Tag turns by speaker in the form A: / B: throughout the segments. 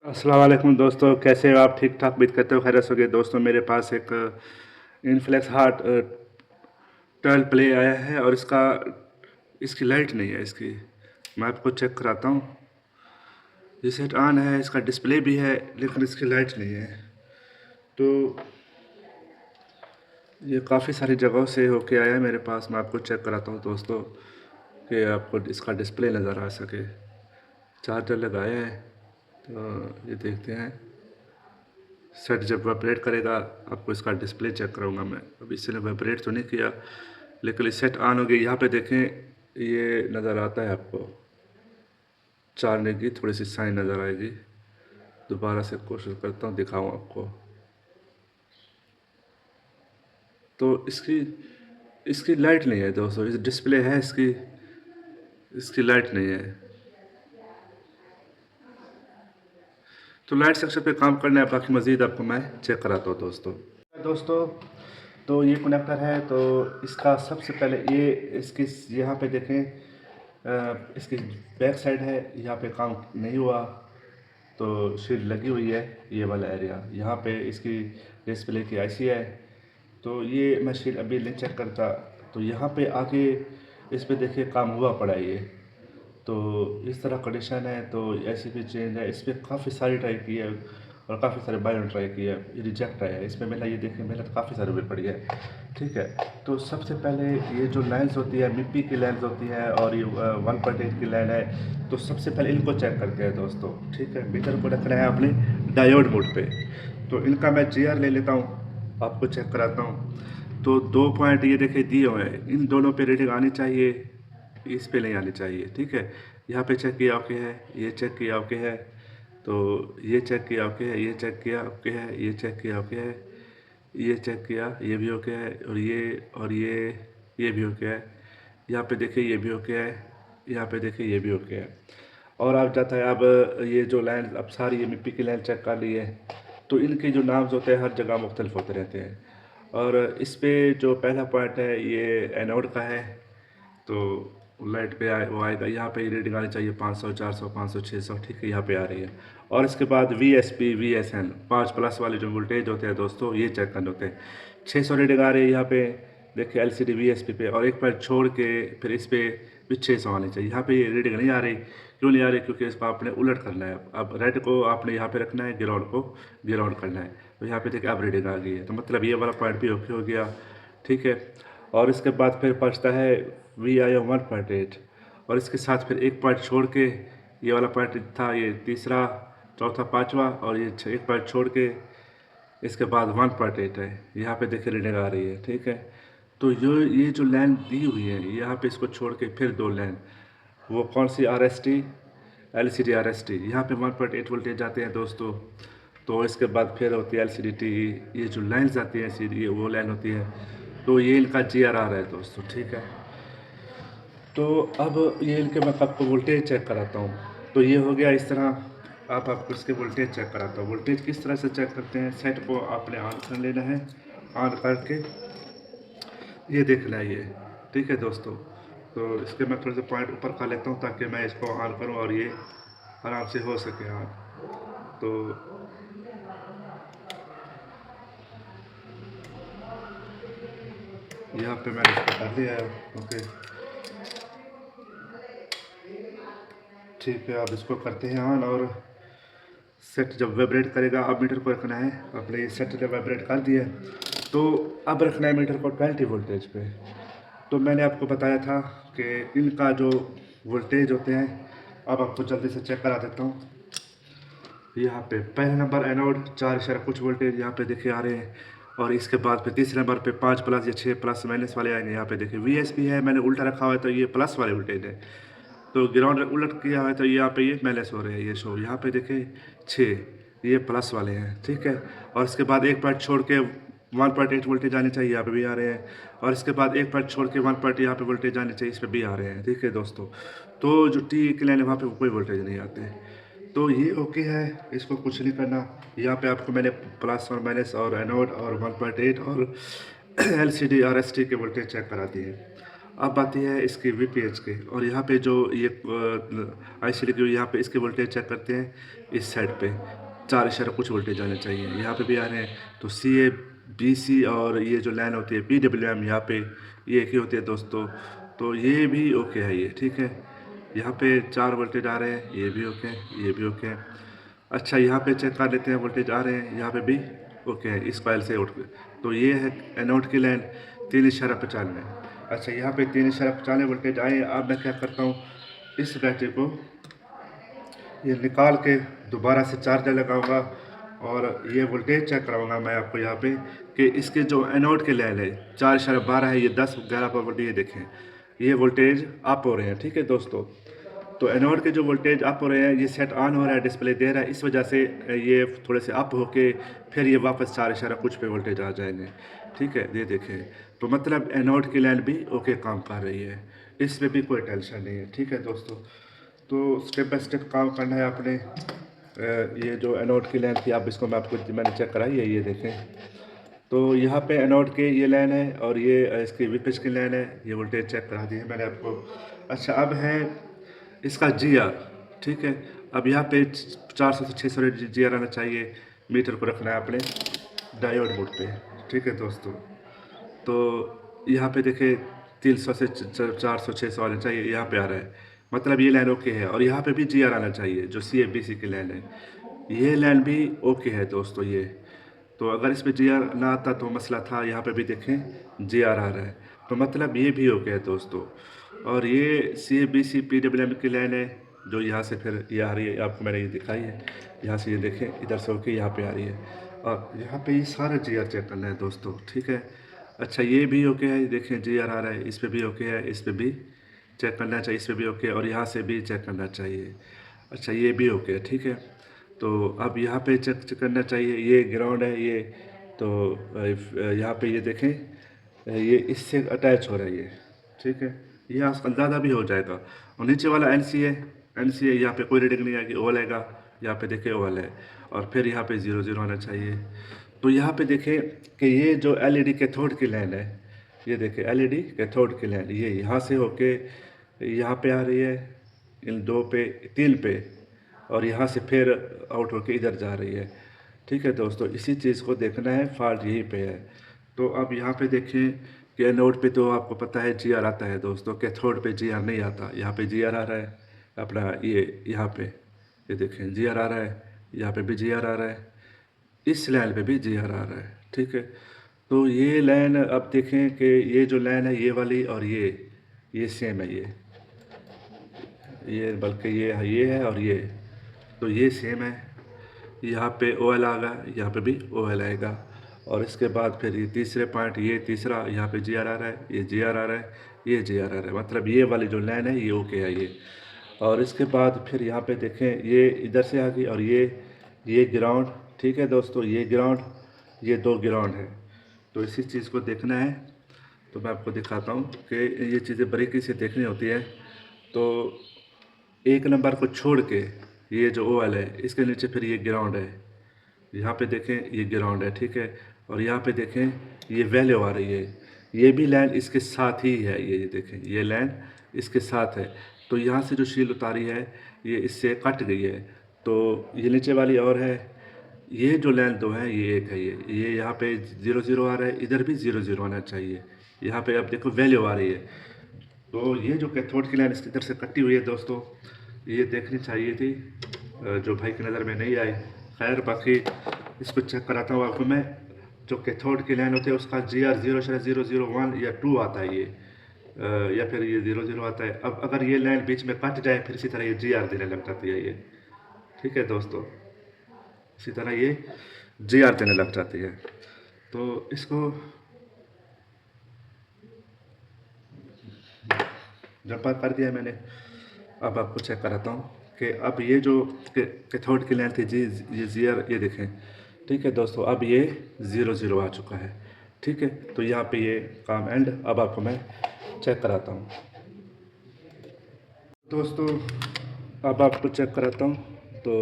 A: अस्सलाम वालेकुम दोस्तों, कैसे हो आप? ठीक ठाक उम्मीद करते हो खैरियत से होगे। दोस्तों मेरे पास एक इनफ्लेक्स हार्ट 12 प्ले आया है और इसकी लाइट नहीं है। इसकी मैं आपको चेक कराता हूँ। ये सेट ऑन है, इसका डिस्प्ले भी है, लेकिन इसकी लाइट नहीं है। तो ये काफ़ी सारी जगहों से होके आया है मेरे पास। मैं आपको चेक कराता हूँ दोस्तों, कि आपको इसका डिस्प्ले नज़र आ सके। चार्जर लगाया है, तो ये देखते हैं। सेट जब वाइब्रेट करेगा आपको इसका डिस्प्ले चेक कराऊंगा मैं। अभी इसने वाइब्रेट तो नहीं किया, लेकिन ये सेट ऑन हो गई। यहाँ पे देखें, ये नज़र आता है आपको, चार्जने की थोड़ी सी साइन नज़र आएगी। दोबारा से कोशिश करता हूँ, दिखाऊँ आपको। तो इसकी इसकी लाइट नहीं है दोस्तों। इस डिस्प्ले है इसकी, इसकी लाइट नहीं है। तो लाइट सेक्शन पे काम करना है, बाकी मज़ीद आपको मैं चेक कराता हूँ दोस्तों। तो ये कनेक्टर है, तो इसका सबसे पहले ये इसकी यहाँ पे देखें, इसकी बैक साइड है, यहाँ पे काम नहीं हुआ। तो शील्ड लगी हुई है, ये वाला एरिया यहाँ पे इसकी डिस्प्ले की आईसी है। तो ये मैं शील्ड अभी नहीं चेक करता। तो यहाँ पे आके इस पे देखिए काम हुआ पड़ा है ये। तो इस तरह कंडीशन है। तो ऐसी भी चेंज है, इस पर काफ़ी सारी ट्राई की है और काफ़ी सारे बायों ट्राई किया है, ये रिजेक्ट आया है। इसमें मेरा ये देखिए मेहनत काफ़ी सारी हुई पड़ी है। ठीक है, तो सबसे पहले ये जो लाइन्स होती है, मिप्पी की लाइन्स होती है और ये 1.8 की लाइन है। तो सबसे पहले इनको चेक करते हैं दोस्तों। ठीक है, मीटर को रखना है अपने डायोड मोड पे। तो इनका मैं GR ले लेता हूँ, आपको चेक कराता हूँ। तो 2 पॉइंट ये देखिए दिए हुए हैं, इन दोनों पे रीडिंग आनी चाहिए, इस पे नहीं आनी चाहिए। ठीक है, यहाँ पे चेक किया ओके है, ये चेक किया ओके है, तो ये चेक किया ओके है, ये चेक किया ओके है, ये चेक किया ओके है, ये चेक किया, ये भी ओके है, और ये भी ओके है। यहाँ पे देखिए ये भी ओके है, यहाँ पे देखिए ये भी ओके है। और आप जाता है, अब ये जो लाइन अब सारी ये मिप्पी की लाइन चेक कर ली है। तो इनके जो नाम्स होते हैं हर जगह मुख्तलिफ होते रहते हैं। और इस पे जो पहला पॉइंट है ये एनोड का है। तो लाइट पे आए वो आएगा, यहाँ पे रीडिंग आनी चाहिए 500, 400, 500, 600। ठीक है, यहाँ पे आ रही है। और इसके बाद VSP, VSN 5+ वाले जो वोल्टेज होते हैं दोस्तों, ये चेक करने होते हैं। 600 रीडिंग आ रही है यहाँ पे, देखिए LCD VSP पे। और एक पॉइंट छोड़ के फिर इस पे भी 600 आनी चाहिए। यहाँ पे ये रीडिंग नहीं आ रही, क्यों नहीं आ रही? क्योंकि इसको आपने उलट करना है। अब रेड को आपने यहाँ पे रखना है, ग्राउंड को ग्राउंड करना है। तो यहाँ पे देखिए अब रीडिंग आ गई है, तो मतलब ये वाला पॉइंट भी ओके हो गया। ठीक है, और इसके बाद फिर बचता है VIO 1.8। और इसके साथ फिर एक पॉइंट छोड़ के, ये वाला पॉइंट था, ये तीसरा, चौथा, पांचवा, और ये एक पॉइंट छोड़ के इसके बाद 1.8 है। यहाँ पे देखिए रीडिंग आ रही है। ठीक है, तो ये जो लाइन दी हुई है, यहाँ पे इसको छोड़ के फिर 2 लाइन, वो कौन सी? RST, LCD RST। यहाँ पे 1.8 वोल्टेज जाते हैं दोस्तों। तो इसके बाद फिर होती है LCD TE। ये जो लाइन्स आती हैं सीधी, वो लाइन होती है। तो ये इनका GRR है दोस्तों। ठीक है, तो अब ये इनके मैं आपको वोल्टेज चेक कराता हूँ। तो ये हो गया इस तरह। आपको इसके वोल्टेज चेक कराता हूँ। वोल्टेज किस तरह से चेक करते हैं? सेट को आपने ऑन कर लेना है, ऑन करके ये देखना है ये। ठीक है दोस्तों, तो इसके मैं थोड़े से पॉइंट ऊपर कर लेता हूँ ताकि मैं इसको ऑन करूँ और ये आराम से हो सके ऑन। तो यहाँ पे मैंने इसको कर दिया है। ओके, ठीक है, अब इसको करते हैं ऑन। और सेट जब वाइब्रेट करेगा, अब मीटर को रखना है अपने। सेट जब वाइब्रेट कर दिया, तो अब रखना है मीटर को 20 वोल्टेज पे। तो मैंने आपको बताया था कि इनका जो वोल्टेज होते हैं, अब आपको जल्दी से चेक करा देता हूँ। यहाँ पे पहले नंबर एनोड 4 कुछ वोल्टेज यहाँ पे देखिए आ रहे हैं। और इसके बाद फिर तीसरे नंबर पे 5+ या 6+ माइनस वाले आएंगे। यहाँ पे देखिए VSP है, मैंने उल्टा रखा हुआ है, तो ये प्लस वाले वोल्टेज है। तो ग्राउंड उलट किया हुआ है, तो यहाँ पे ये माइनस हो रहे हैं, ये शो। यहाँ पे देखिए 6, ये प्लस वाले हैं। ठीक है, और इसके बाद एक पॉइंट छोड़ के 1.8 वोल्टेज आने चाहिए, यहाँ पे भी आ रहे हैं। और इसके बाद एक पॉइंट छोड़ के 1 यहाँ पे वोल्टेज आने चाहिए, इस पे भी आ रहे हैं। ठीक है दोस्तों, तो जो टी की लाइन है वहाँ पे कोई वोल्टेज नहीं आते। तो ये ओके है, इसको कुछ नहीं करना। यहाँ पे आपको मैंने प्लस और माइनस और एनोड और 1.8 और LCD RST के वोल्टेज चेक करा दिए। अब आती है इसकी VPH की, और यहाँ पे जो ये IC लगी हुई, यहाँ पे इसके वोल्टेज चेक करते हैं। इस साइड पे 4 इशारा कुछ वोल्टेज आने चाहिए, यहाँ पे भी आ रहे हैं। तो CA BC और ये जो लाइन होती है PWM, यहाँ पे ये एक ही होती है दोस्तों। तो ये भी ओके है, ये ठीक है। यहाँ पे 4 वोल्टेज आ रहे हैं, ये भी ओके है, ये भी ओके है। अच्छा, यहाँ पे चेक कर लेते हैं, वोल्टेज आ रहे हैं, यहाँ पे भी ओके है इस कॉइल से उठ के। तो ये है एनोड की लाइन 3.95। अच्छा, यहाँ पे 3.95 वोल्टेज आए। अब मैं क्या करता हूँ, इस बैटरी को ये निकाल के दोबारा से चार्जर लगाऊंगा और ये वोल्टेज चेक कराऊंगा मैं आपको यहाँ पे कि इसके जो एनोड के लाइन है 4.12 है, ये 10-11 पर वोल्टेज, ये देखें ये वोल्टेज अप हो रहे हैं, ठीक है दोस्तों। तो एनोड के जो वोल्टेज अप हो रहे हैं, ये सेट ऑन हो रहा है, डिस्प्ले दे रहा है, इस वजह से ये थोड़े से अप होके फिर ये वापस 4.कुछ पे वोल्टेज आ जाएंगे, ठीक है। ये देखें, तो मतलब एनोड की लाइन भी ओके काम कर रही है, इसमें भी कोई टेंशन नहीं है, ठीक है दोस्तों। तो स्टेप बाय स्टेप काम करना है आपने। ये जो एनोड की लाइन थी, अब इसको मैंने चेक कराई है, ये देखें। तो यहाँ पे एनोड के ये लाइन है और ये इसकी VPH की लाइन है, ये वोल्टेज चेक करा दी है मैंने आपको। अच्छा, अब है इसका GR, ठीक है। अब यहाँ पे 400 से 600 GR आना चाहिए। मीटर को रखना है अपने डायोड मोड पे, ठीक है दोस्तों। तो यहाँ पे देखें 300 से 400-600 आना चाहिए, यहाँ पे आ रहा है, मतलब ये लाइन ओके है। और यहाँ पे भी GR आना चाहिए, जो CABC की लाइन है, ये लाइन भी ओके है दोस्तों ये। तो अगर इसमें GR ना आता तो मसला था। यहाँ पे भी देखें GR आ रहा है, तो मतलब ये भी ओके है दोस्तों। और ये CABC PWM की लाइन है, जो यहाँ से फिर ये आ रही है, आपको मैंने ये दिखाई है। यहाँ से ये देखें, इधर से होके यहाँ पे आ रही है, और यहाँ पे ये सारा GR चेक करना है दोस्तों, ठीक है। अच्छा, ये भी ओके है, देखें GR आ रहा है, इस पर भी ओके है, इस पर भी चेक करना चाहिए, इस पर भी ओके है, और यहाँ से भी चेक करना चाहिए। अच्छा, ये भी ओके है, ठीक है। तो अब यहाँ पे चेक करना चाहिए, ये ग्राउंड है ये। तो यहाँ पे ये देखें, ये इससे अटैच हो रहा है ये, ठीक है। यहाँ ज़्यादा भी हो जाएगा। और नीचे वाला NC है, यहाँ पे कोई रीडिंग नहीं आएगी, ओवल आएगा, यहाँ पे देखें ओवल है, और फिर यहाँ पे 0-0 आना चाहिए। तो यहाँ पे देखें कि ये जो LED कैथोड की लाइन है, ये देखें LED कैथोड की लाइन, ये यहाँ से होके यहाँ पे आ रही है, इन 2 पे 3 पे, और यहाँ से फिर आउट होके इधर जा रही है, ठीक है दोस्तों। इसी चीज़ को देखना है, फॉल्ट यहीं पे है। तो अब यहाँ पे देखें कि एनोड पे तो आपको पता है GR आता है दोस्तों, कैथोड पे GR नहीं आता। यहाँ पे GR आ रहा है अपना, ये यहाँ पे ये देखें GR आ रहा है, यहाँ पे भी GR आ रहा है, इस लाइन पे भी GR आ रहा है, ठीक है। तो ये लाइन अब देखें कि ये जो लाइन है ये वाली और ये सेम है, ये बल्कि ये है और ये, तो ये सेम है। यहाँ पे OL आएगा, यहाँ पे भी OL आएगा, और इसके बाद फिर ये तीसरे पॉइंट, ये तीसरा, यहाँ पे GR आ रहा है, ये GR आ रहा है, ये GR आ रहा है, मतलब ये वाली जो लाइन है ये ओके है ये। और इसके बाद फिर यहाँ पे देखें, ये इधर से आ गई, और ये ग्राउंड, ठीक है दोस्तों, ये ग्राउंड, ये 2 ग्राउंड है। तो इसी चीज़ को देखना है। तो मैं आपको दिखाता हूँ कि ये चीज़ें बारीकी से देखनी होती है। तो 1 नंबर को छोड़ के ये जो OL है, इसके नीचे फिर ये ग्राउंड है, यहाँ पे देखें ये ग्राउंड है, ठीक है। और यहाँ पे देखें ये वैल्यू आ रही है, ये भी लाइन इसके साथ ही है, ये देखें ये लाइन इसके साथ है। तो यहाँ से जो शील उतारी है ये इससे कट गई है, तो ये नीचे वाली और है। ये जो लाइन 2 है, ये 1 है, ये यहाँ पे 0-0 आ रहा है, इधर भी 0-0 आना चाहिए। यहाँ पे अब देखो वैल्यू आ रही है। तो ये जो कैथोड की लाइन इसकी तरफ से कटी हुई है दोस्तों, ये देखनी चाहिए थी, जो भाई की नज़र में नहीं आई। खैर, बाकी इसको चेक कराता हूँ आपको मैं। जो कैथोड की लाइन होती है उसका GR 0.001 या 2 आता है ये, या फिर ये 0-0 आता है। अब अगर ये लाइन बीच में कट जाए फिर इसी तरह ये GR देने लग जाती है ये, ठीक है दोस्तों, इसी तरह ये GR देने लग जाती है। तो इसको जंपर कर दिया मैंने। अब आपको चेक कराता हूँ कि अब ये जो कैथोड की लाइन थी ये GR, ये देखें, ठीक है दोस्तों, अब ये 0-0 आ चुका है, ठीक है। तो यहाँ पे ये काम एंड। अब आपको मैं चेक कराता हूँ दोस्तों, अब आपको चेक कराता हूँ। तो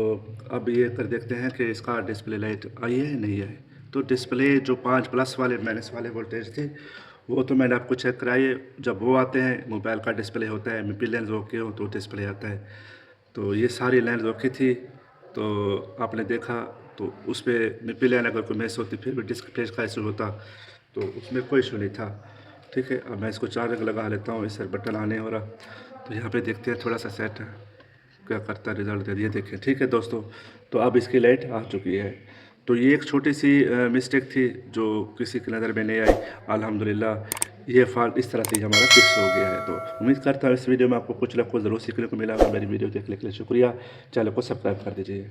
A: अब ये कर देखते हैं कि इसका डिस्प्ले लाइट आई है नहीं आई। तो डिस्प्ले जो 5 प्लस वाले माइनस वाले वोल्टेज थे वो तो मैंने आपको चेक कराई। जब वो आते हैं मोबाइल का डिस्प्ले होता है, MIPI लेंस ओके हो तो डिस्प्ले आता है। तो ये सारी लेंस ओके थी, तो आपने देखा। तो उस पर MIPI लेंस अगर कोई मिस होती फिर भी डिस्प्ले का इशू होता, तो उसमें कोई इशू नहीं था। ठीक है, अब मैं इसको चार्जिंग लगा लेता हूँ, इससे बटन ऑन हो रहा। तो यहाँ पे देखते हैं थोड़ा सा सेट क्या करता है, रिजल्ट दे दिए देखें। ठीक है दोस्तों, तो अब इसकी लाइट आ चुकी है। तो ये एक छोटी सी मिस्टेक थी जो किसी की नज़र में नहीं आई। अल्हम्दुलिल्लाह ये फॉल्ट इस तरह से हमारा फिक्स हो गया है। तो उम्मीद करता हूँ इस वीडियो में आपको कुछ ना कुछ ज़रूर सीखने को मिला। मेरी वीडियो देखने के लिए शुक्रिया। चैनल को सब्सक्राइब कर दीजिए।